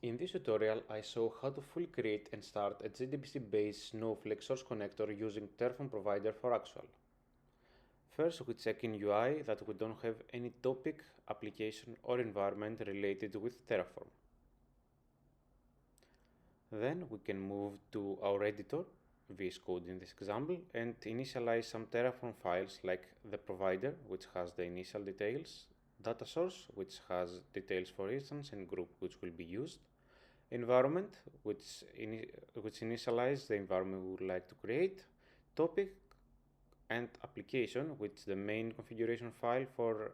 In this tutorial, I show how to fully create and start a JDBC-based Snowflake Source Connector using Terraform provider for Axual. First, we check in UI that we don't have any topic, application or environment related with Terraform. Then we can move to our editor, VS Code in this example, and initialize some Terraform files like the provider, which has the initial details, data source, which has details for instance and group which will be used, environment, which initialize the environment we would like to create, topic, and application, which is the main configuration file for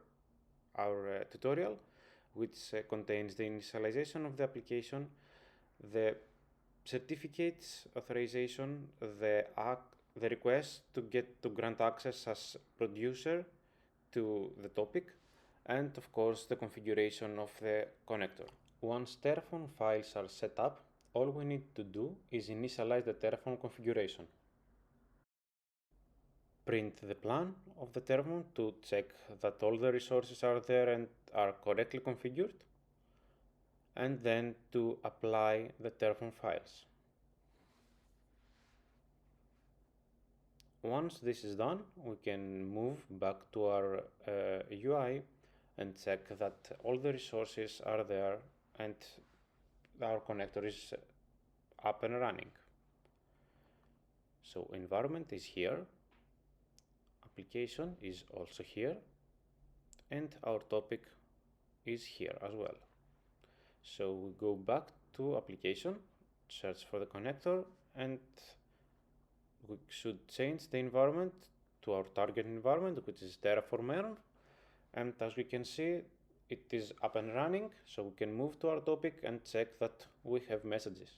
our tutorial, which contains the initialization of the application, the certificates authorization, the request to grant access as producer to the topic, and of course the configuration of the connector. Once Terraform files are set up, all we need to do is initialize the Terraform configuration. Print the plan of the Terraform to check that all the resources are there and are correctly configured, and then to apply the Terraform files. Once this is done, we can move back to our UI and check that all the resources are there and our connector is up and running. So environment is here, application is also here, and our topic is here as well. So we go back to application, search for the connector, and we should change the environment to our target environment, which is Terraform, and as we can see, it is up and running, so we can move to our topic and check that we have messages.